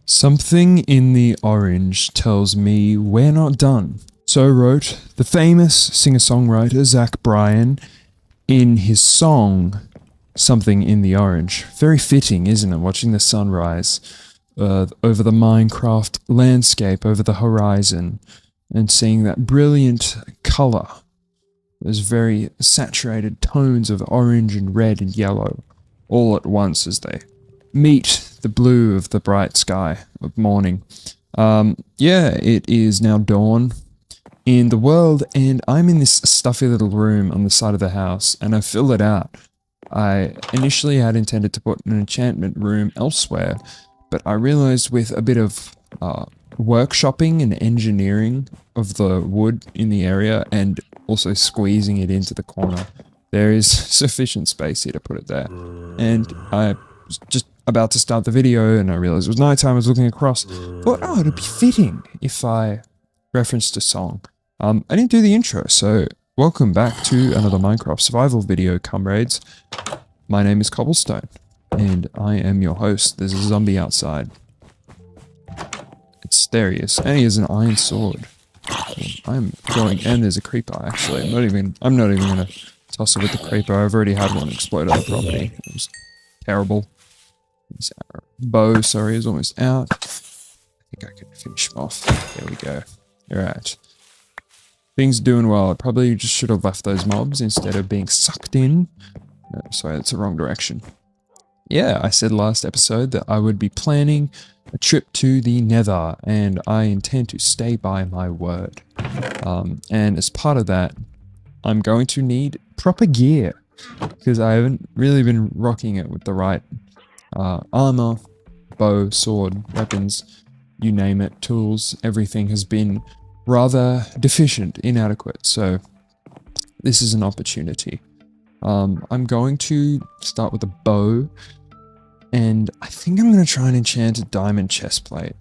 Something in the orange tells me we're not done. So wrote the famous singer-songwriter Zach Bryan in his song Something in the Orange. Very fitting, isn't it? Watching the sunrise over the Minecraft landscape, over the horizon, and seeing that brilliant color. Those very saturated tones of orange and red and yellow all at once as they meet the blue of the bright sky of morning. It is now dawn in the world, and I'm in this stuffy little room on the side of the house, and I fill it out. I initially had intended to put an enchantment room elsewhere, but I realized with a bit of workshopping and engineering of the wood in the area, and also squeezing it into the corner, there is sufficient space here to put it there. And I was just about to start the video, and I realized it was nighttime. I was looking across, thought, oh, it'd be fitting if I referenced a song. I didn't do the intro, so welcome back to another Minecraft survival video, comrades. My name is Cobblestone, and I am your host. There's a zombie outside. There he is, and he has an iron sword. I'm going, and there's a creeper, actually. I'm not even gonna toss it with the creeper. I've already had one explode on the property. It was terrible. His bow, sorry, is almost out. I think I can finish him off. There we go. Alright. Things are doing well. I probably just should have left those mobs instead of being sucked in. No, sorry, that's the wrong direction. Yeah, I said last episode that I would be planning a trip to the Nether, and I intend to stay by my word. And as part of that, I'm going to need proper gear, because I haven't really been rocking it with the right armor, bow, sword, weapons, you name it, tools. Everything has been rather deficient, inadequate, so this is an opportunity. I'm going to start with a bow, and I think I'm going to try and enchant a diamond chestplate.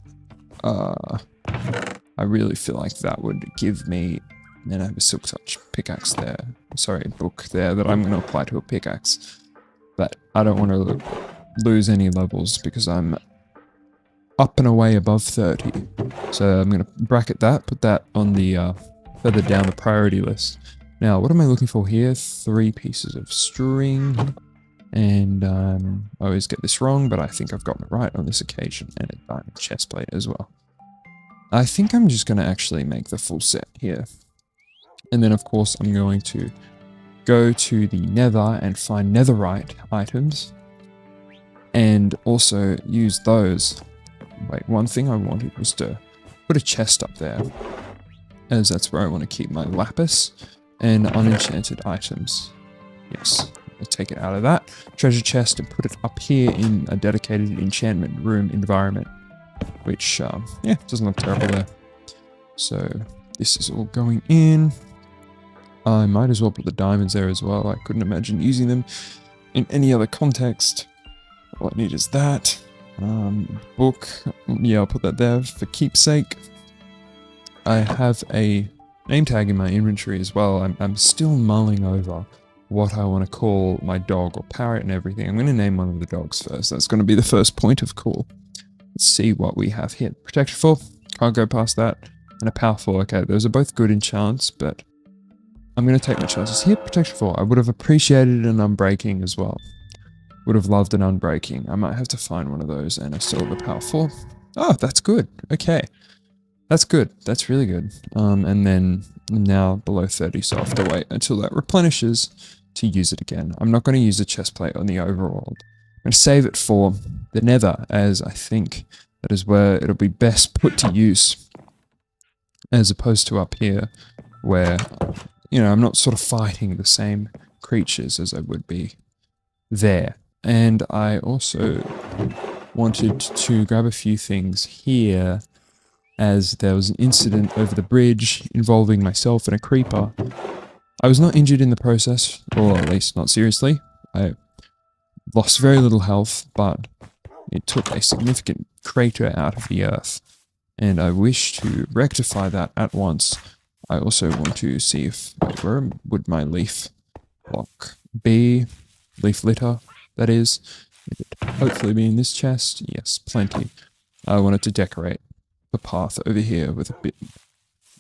I really feel like that would give me, and I have a silk touch pickaxe there, sorry, book there that I'm going to apply to a pickaxe, but I don't want to lose any levels because I'm up and away above 30. So I'm going to bracket that, put that on the further down the priority list. Now, what am I looking for here? 3 pieces of string, and I always get this wrong, but I think I've gotten it right on this occasion, and a diamond chestplate as well. I think I'm just going to actually make the full set here. And then, of course, I'm going to go to the Nether and find netherite items, and also use those. Wait, one thing I wanted was to put a chest up there, as that's where I want to keep my lapis and unenchanted items. Yes, I'll take it out of that treasure chest and put it up here in a dedicated enchantment room environment, which, doesn't look terrible there. So this is all going in. I might as well put the diamonds there as well. I couldn't imagine using them in any other context. All I need is that. Book. Yeah, I'll put that there for keepsake. I have a name tag in my inventory as well. I'm still mulling over what I want to call my dog, or parrot and everything. I'm going to name one of the dogs first. That's going to be the first point of call. Let's see what we have here. Protection 4. Can't go past that. And a power 4. Okay, those are both good enchants, but I'm going to take my chances here. Protection 4. I would have appreciated an unbreaking as well. Would have loved an unbreaking. I might have to find one of those, and I still have a power 4. Oh, that's good. Okay. That's good. That's really good. And then now below 30, so I have to wait until that replenishes to use it again. I'm not going to use the chestplate on the overworld. I'm going to save it for the Nether, as I think that is where it'll be best put to use, as opposed to up here, where, I'm not sort of fighting the same creatures as I would be there. And I also wanted to grab a few things here, as there was an incident over the bridge involving myself and a creeper. I was not injured in the process, or at least not seriously. I lost very little health, but it took a significant crater out of the earth, and I wish to rectify that at once. I also want to see if, where would my leaf block be? Leaf litter, that is. It would hopefully be in this chest. Yes, plenty. I wanted to decorate the path over here with a bit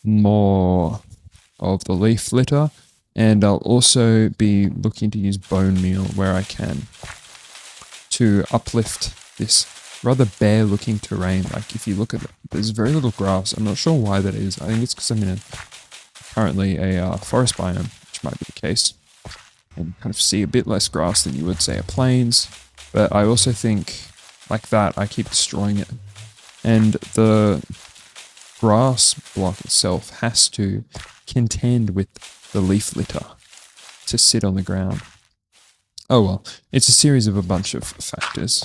more of the leaf litter, and I'll also be looking to use bone meal where I can to uplift this rather bare looking terrain. Like if you look at it, there's very little grass. I'm not sure why that is. I think it's because I'm in currently a forest biome, which might be the case, and kind of see a bit less grass than you would say at plains. But I also think like that I keep destroying it, and the grass block itself has to contend with the leaf litter to sit on the ground. Oh well, it's a series of a bunch of factors.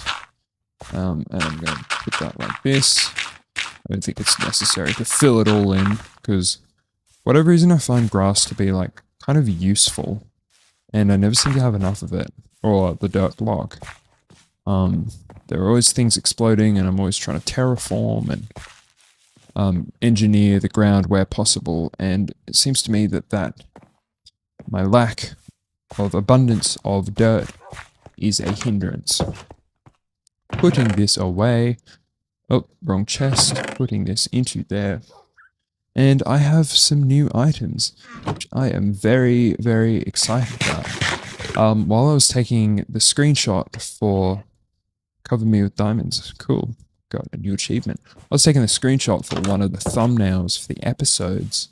And I'm going to put that like this. I don't think it's necessary to fill it all in, because whatever reason I find grass to be like kind of useful, and I never seem to have enough of it, or the dirt block. There are always things exploding, and I'm always trying to terraform and engineer the ground where possible, and it seems to me that my lack of abundance of dirt is a hindrance. Putting this away, oh, wrong chest, putting this into there, and I have some new items, which I am very, very excited about. While I was taking the screenshot for Cover Me With Diamonds, cool, got a new achievement. I was taking the screenshot for one of the thumbnails for the episodes.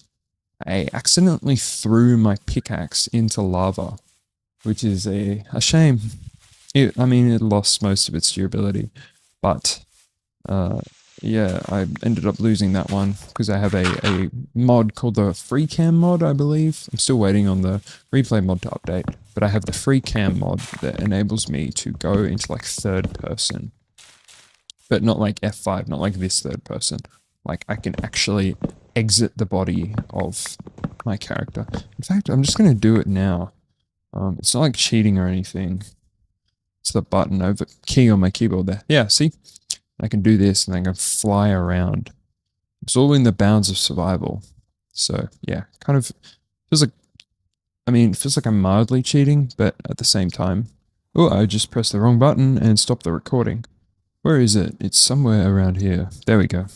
I accidentally threw my pickaxe into lava, which is a shame. It lost most of its durability, but yeah, I ended up losing that one because I have a mod called the free cam mod, I believe. I'm still waiting on the replay mod to update, but I have the free cam mod that enables me to go into like third person, but not like F5, not like this third person. Like I can actually exit the body of my character. In fact, I'm just going to do it now. It's not like cheating or anything. It's the button over key on my keyboard there. Yeah, see? I can do this and I can fly around. It's all in the bounds of survival. So, yeah, kind of feels like, it feels like I'm mildly cheating, but at the same time, oh, I just pressed the wrong button and stopped the recording. Where is it? It's somewhere around here. There we go.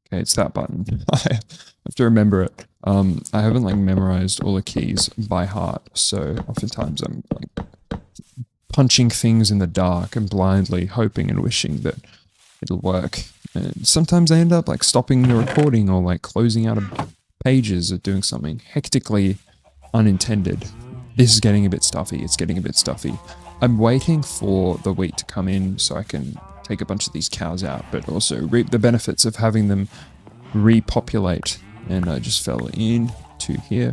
Okay, it's that button. I have to remember it. I haven't like memorized all the keys by heart, so oftentimes I'm like punching things in the dark and blindly hoping and wishing that it'll work. And sometimes I end up like stopping the recording or like closing out of pages or doing something hectically unintended. This is getting a bit stuffy. It's getting a bit stuffy. I'm waiting for the wheat to come in so I can take a bunch of these cows out, but also reap the benefits of having them repopulate. And I just fell into here.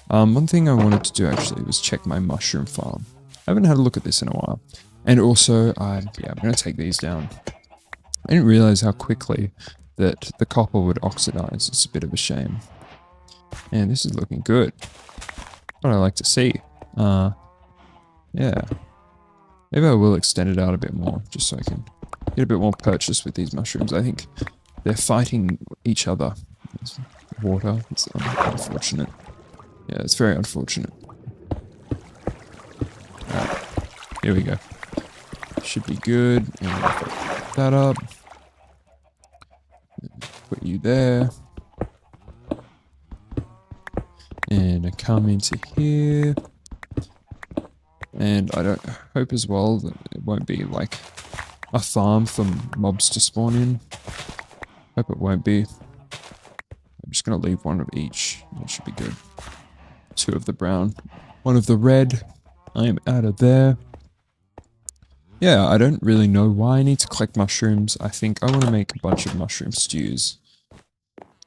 One thing I wanted to do actually was check my mushroom farm. I haven't had a look at this in a while. And also, I'm going to take these down. I didn't realize how quickly that the copper would oxidize. It's a bit of a shame. And this is looking good. What I like to see. Yeah. Maybe I will extend it out a bit more, just so I can get a bit more purchase with these mushrooms. I think they're fighting each other. It's water. It's unfortunate. Yeah, it's very unfortunate. Alright, here we go. Should be good. And I'll put that up. Put you there. And I come into here. And I don't hope as well that it won't be like a farm for mobs to spawn in. Hope it won't be. I'm just going to leave one of each. That should be good. 2 of the brown. 1 of the red. I am out of there. Yeah, I don't really know why I need to collect mushrooms. I think I want to make a bunch of mushroom stews.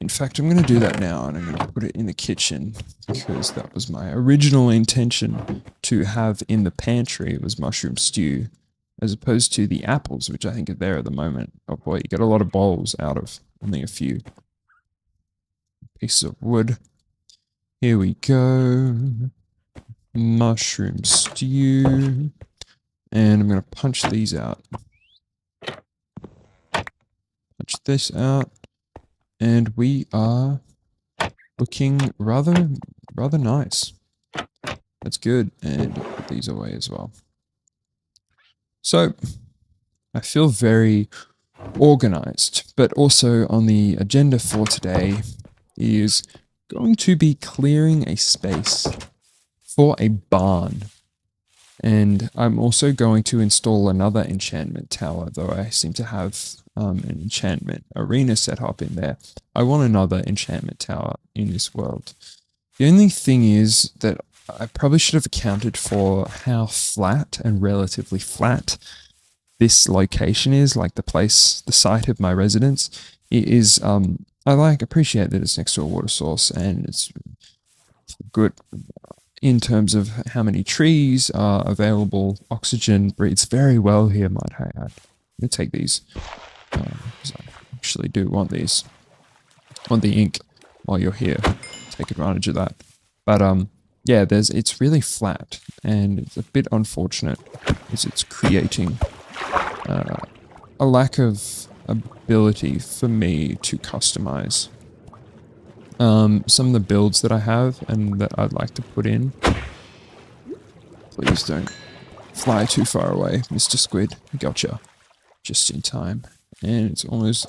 In fact, I'm going to do that now, and I'm going to put it in the kitchen, because that was my original intention to have in the pantry, was mushroom stew, as opposed to the apples, which I think are there at the moment. Oh boy, you get a lot of bowls out of only a few pieces of wood. Here we go. Mushroom stew. And I'm going to punch these out. Punch this out. And we are looking rather nice. That's good. And put these away as well. So, I feel very organized. But also on the agenda for today is going to be clearing a space for a barn. And I'm also going to install another enchantment tower, though I seem to have an enchantment arena set up in there. I want another enchantment tower in this world. The only thing is that I probably should have accounted for how flat and relatively flat this location is, like the site of my residence. It is, I appreciate that it's next to a water source and it's good in terms of how many trees are available. Oxygen breathes very well here, might I add. I'm going to take these, because I actually do want these. Want the ink while you're here. Take advantage of that. But, yeah, it's really flat, and it's a bit unfortunate, because it's creating a lack of ability for me to customize some of the builds that I have and that I'd like to put in. Please don't fly too far away, Mr. Squid. Gotcha. Just in time. And it's almost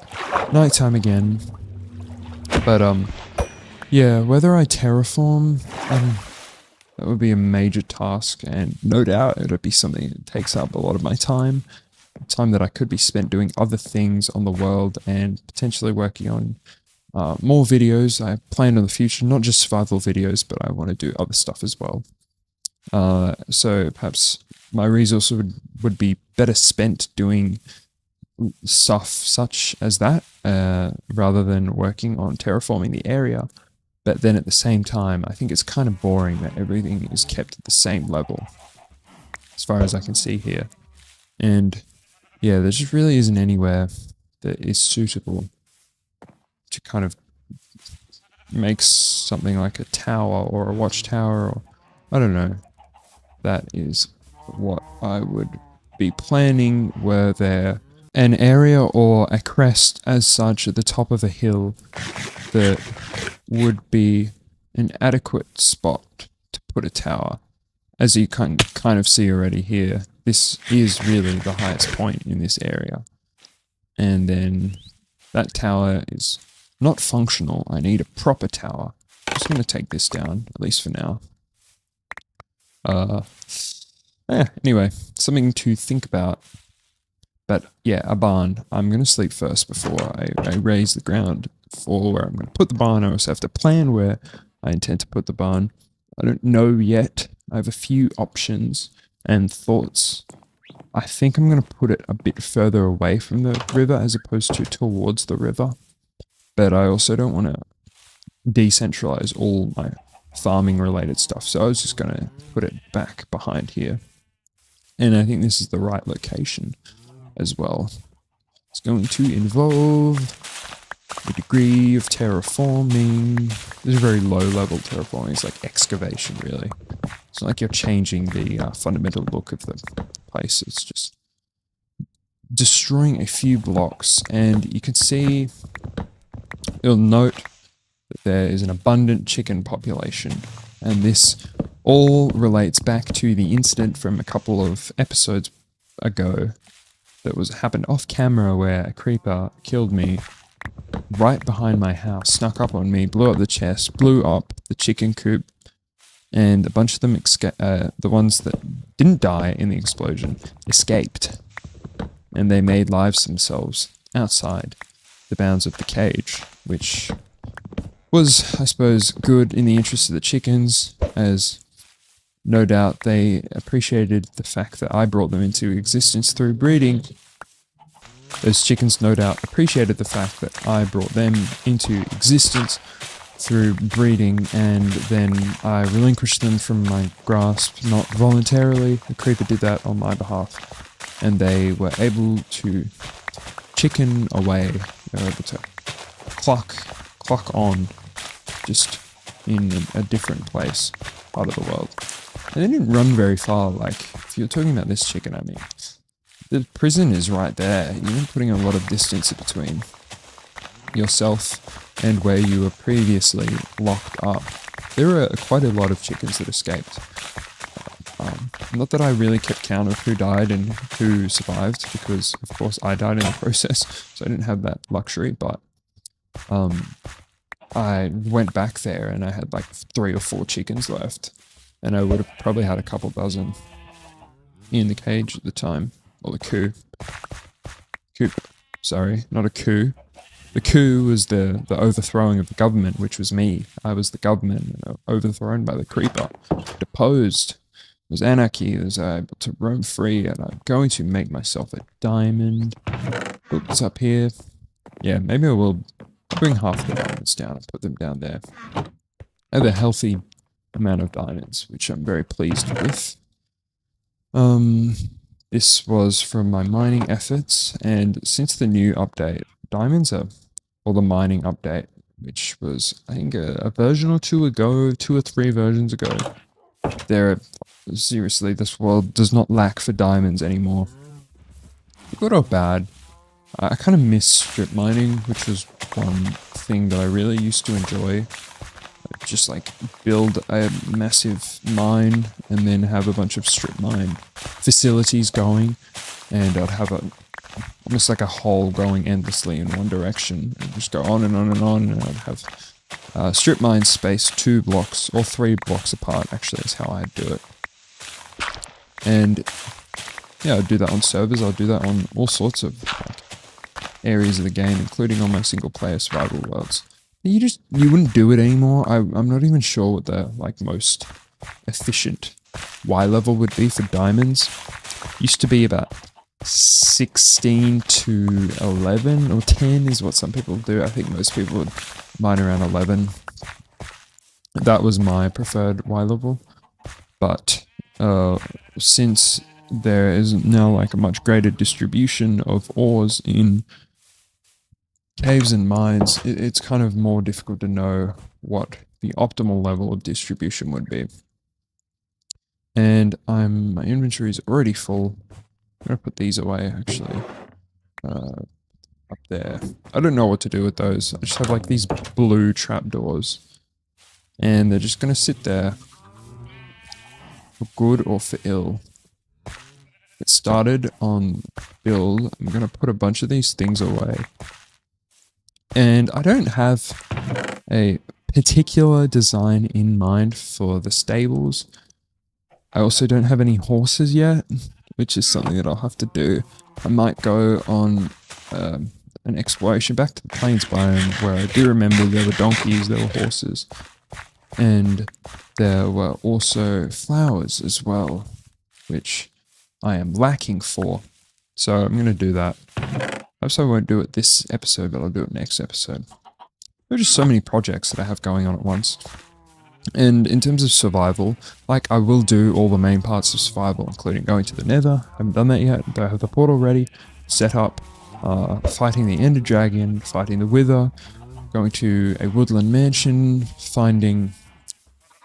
nighttime again. But, yeah, whether I terraform, that would be a major task, and no doubt it would be something that takes up a lot of my time. Time that I could be spent doing other things on the world and potentially working on more videos. I plan in the future, not just survival videos, but I want to do other stuff as well. So perhaps my resources would be better spent doing stuff such as that, rather than working on terraforming the area. But then at the same time, I think it's kind of boring that everything is kept at the same level, as far as I can see here. And yeah, there just really isn't anywhere that is suitable to kind of make something like a tower or a watchtower, or I don't know. That is what I would be planning, were there an area or a crest as such at the top of a hill that would be an adequate spot to put a tower. As you kind of see already here, this is really the highest point in this area. And then that tower is not functional. I need a proper tower. I'm just going to take this down, at least for now. Anyway, something to think about. But yeah, a barn. I'm going to sleep first before I raise the ground for where I'm going to put the barn. I also have to plan where I intend to put the barn. I don't know yet. I have a few options and thoughts. I think I'm going to put it a bit further away from the river as opposed to towards the river. But I also don't want to decentralize all my farming related stuff. So I was just going to put it back behind here. And I think this is the right location as well. It's going to involve a degree of terraforming. This is very low level terraforming. It's like excavation, really. It's not like you're changing the fundamental look of the place. It's just destroying a few blocks. And you can see, you'll note that there is an abundant chicken population. And this all relates back to the incident from a couple of episodes ago that happened off camera, where a creeper killed me right behind my house, snuck up on me, blew up the chest, blew up the chicken coop, and a bunch of them, the ones that didn't die in the explosion, escaped. And they made lives themselves outside the bounds of the cage, which was, I suppose, good in the interest of the chickens, as no doubt they appreciated the fact that I brought them into existence through breeding. Those chickens no doubt appreciated the fact that I brought them into existence through breeding, and then I relinquished them from my grasp, not voluntarily. The creeper did that on my behalf, and they were able to chicken away. They were able to clock on, just in a different place, part of the world. And they didn't run very far. Like, if you're talking about this chicken, I mean, the prison is right there. You're putting a lot of distance between yourself and where you were previously locked up. There are quite a lot of chickens that escaped. Not that I really kept count of who died and who survived, because of course I died in the process, so I didn't have that luxury, but I went back there and I had like 3 or 4 chickens left, and I would have probably had a couple dozen in the cage at the time, or the coop. Sorry, not a coup. The coup was the overthrowing of the government, which was me. I was the government, overthrown by the creeper, deposed. There's anarchy, there's able to roam free, and I'm going to make myself a diamond. Look what's up here. Yeah, maybe I will bring half the diamonds down and put them down there. I have a healthy amount of diamonds, which I'm very pleased with. This was from my mining efforts, and since the new update, diamonds are, or the mining update, which was, I think, a version or 2 ago, 2 or 3 versions ago, seriously, this world does not lack for diamonds anymore. Good or bad, I kind of miss strip mining, which was one thing that I really used to enjoy. Just like build a massive mine and then have a bunch of strip mine facilities going, and I'd have almost like a hole going endlessly in one direction and just go on and on and on, and I'd have strip mine space 2 blocks or 3 blocks apart, actually is how I'd do it. And yeah, I'd do that on servers, I'd do that on all sorts of areas of the game, including on my single player survival worlds. You wouldn't do it anymore. I'm not even sure what the most efficient Y level would be for diamonds. Used to be about 16 to 11 or 10 is what some people do. I think most people would mine around 11. That was my preferred Y level. But since there is now like a much greater distribution of ores in caves and mines, it's kind of more difficult to know what the optimal level of distribution would be. And my inventory is already full. I'm gonna put these away actually. Up there. I don't know what to do with those. I just have like these blue trapdoors, and they're just gonna sit there for good or for ill. It started on build. I'm gonna put a bunch of these things away. And I don't have a particular design in mind for the stables. I also don't have any horses yet, which is something that I'll have to do. I might go on an exploration back to the plains biome, where I do remember there were donkeys, there were horses, and there were also flowers as well, which I am lacking for. So I'm going to do that. Perhaps I won't do it this episode, but I'll do it next episode. There are just so many projects that I have going on at once. And in terms of survival, I will do all the main parts of survival, including going to the Nether. I haven't done that yet, but I have the portal ready, set up, fighting the Ender Dragon, fighting the Wither, going to a woodland mansion, finding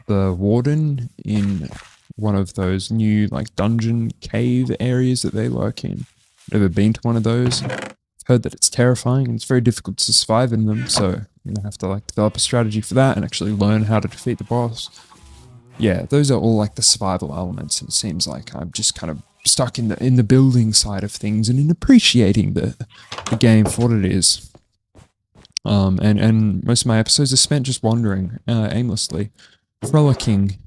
the Warden in one of those new dungeon cave areas that they lurk in. Never been to one of those. Heard that it's terrifying and it's very difficult to survive in them, so I'm gonna have to develop a strategy for that and actually learn how to defeat the boss. Yeah, those are all the survival elements, and it seems like I'm just kind of stuck in the building side of things and in appreciating the game for what it is. And most of my episodes are spent just wandering aimlessly, frolicking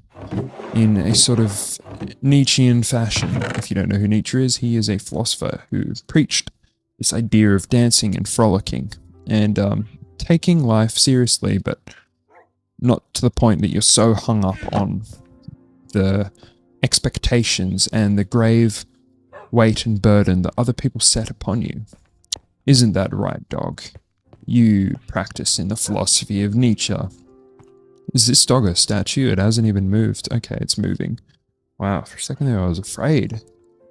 in a sort of Nietzschean fashion. If you don't know who Nietzsche is, he is a philosopher who preached this idea of dancing and frolicking and taking life seriously, but not to the point that you're so hung up on the expectations and the grave weight and burden that other people set upon you. Isn't that right, dog? You practice in the philosophy of Nietzsche. Is this dog a statue? It hasn't even moved. Okay, it's moving. Wow, for a second there I was afraid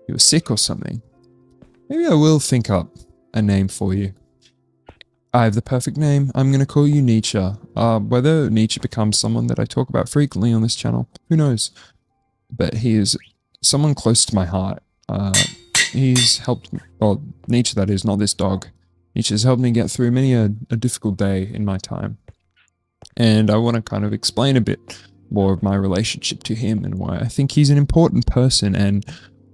you were sick or something. Maybe I will think up a name for you. I have the perfect name. I'm going to call you Nietzsche. Whether Nietzsche becomes someone that I talk about frequently on this channel, who knows? But he is someone close to my heart. He's helped me, well, Nietzsche that is, not this dog. Nietzsche has helped me get through many a difficult day in my time. And I want to kind of explain a bit more of my relationship to him and why I think he's an important person and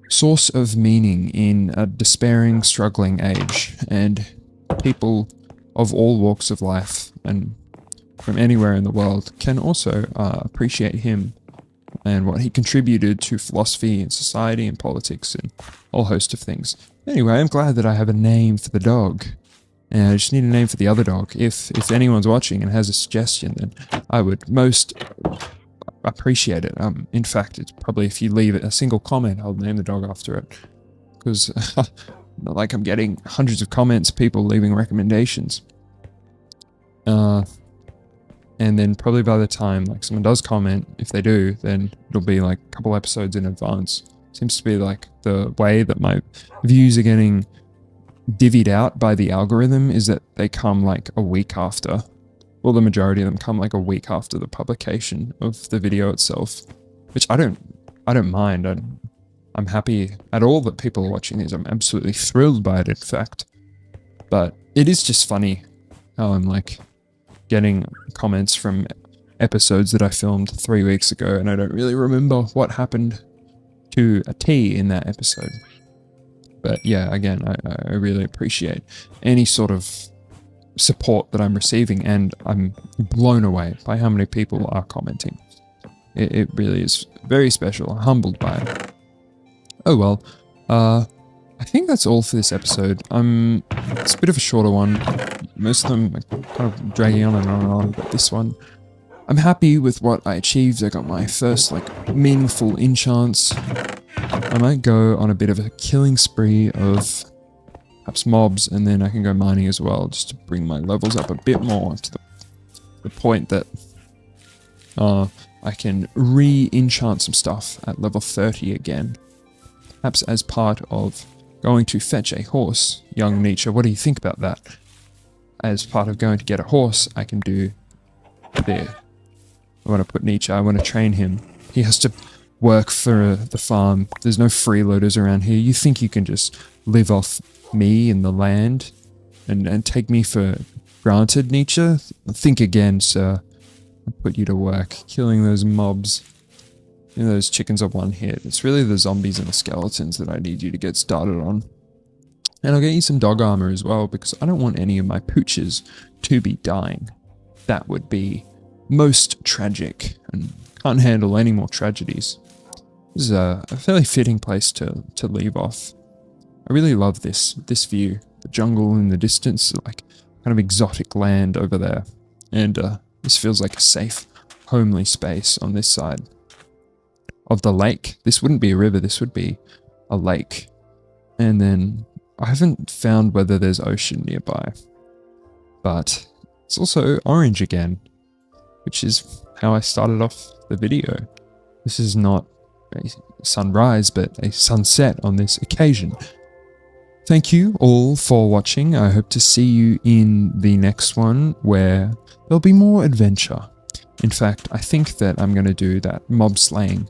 source of meaning in a despairing, struggling age. And people of all walks of life and from anywhere in the world can also appreciate him and what he contributed to philosophy and society and politics and a whole host of things. Anyway, I'm glad that I have a name for the dog. And I just need a name for the other dog. If anyone's watching and has a suggestion, then I would most appreciate it. In fact, it's probably if you leave a single comment, I'll name the dog after it. Because not like I'm getting hundreds of comments, people leaving recommendations. And then probably by the time like someone does comment, if they do, then it'll be like a couple episodes in advance. Seems to be like the way that my views are getting divvied out by the algorithm is that they come like a week after. Well, the majority of them come like a week after the publication of the video itself, which I don't mind. I'm happy at all that people are watching these. I'm absolutely thrilled by it, in fact. But it is just funny how I'm like getting comments from episodes that I filmed 3 weeks ago, and I don't really remember what happened to a T in that episode. But yeah, again, I really appreciate any sort of support that I'm receiving, and I'm blown away by how many people are commenting. It really is very special. I'm humbled by it. Oh well, I think that's all for this episode. It's a bit of a shorter one. Most of them are kind of dragging on and on and on, but this one, I'm happy with what I achieved. I got my first like meaningful enchants. I might go on a bit of a killing spree of perhaps mobs, and then I can go mining as well, just to bring my levels up a bit more to the point that I can re-enchant some stuff at level 30 again. Perhaps as part of going to fetch a horse. Young Nietzsche, what do you think about that? As part of going to get a horse, I can do there. I want to put Nietzsche, I want to train him. He has to work for the farm. There's no freeloaders around here. You think you can just live off me and the land and take me for granted, Nietzsche? Think again, sir. I'll put you to work, killing those mobs. You know, those chickens are one hit. It's really the zombies and the skeletons that I need you to get started on. And I'll get you some dog armor as well, because I don't want any of my pooches to be dying. That would be most tragic, and can't handle any more tragedies. This is a fairly fitting place to leave off. I really love this view. The jungle in the distance, like kind of exotic land over there. And this feels like a safe, homely space on this side of the lake. This wouldn't be a river, this would be a lake. And then I haven't found whether there's ocean nearby, but it's also orange again, which is how I started off the video. This is not a sunrise, but a sunset on this occasion. Thank you all for watching. I hope to see you in the next one where there'll be more adventure. In fact, I think that I'm going to do that mob slaying.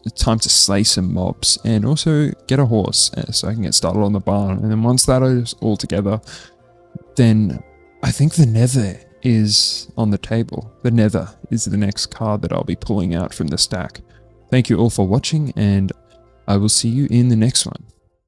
It's time to slay some mobs and also get a horse so I can get started on the barn. And then once that is all together, then I think the Nether is on the table. The Nether is the next card that I'll be pulling out from the stack. Thank you all for watching, and I will see you in the next one.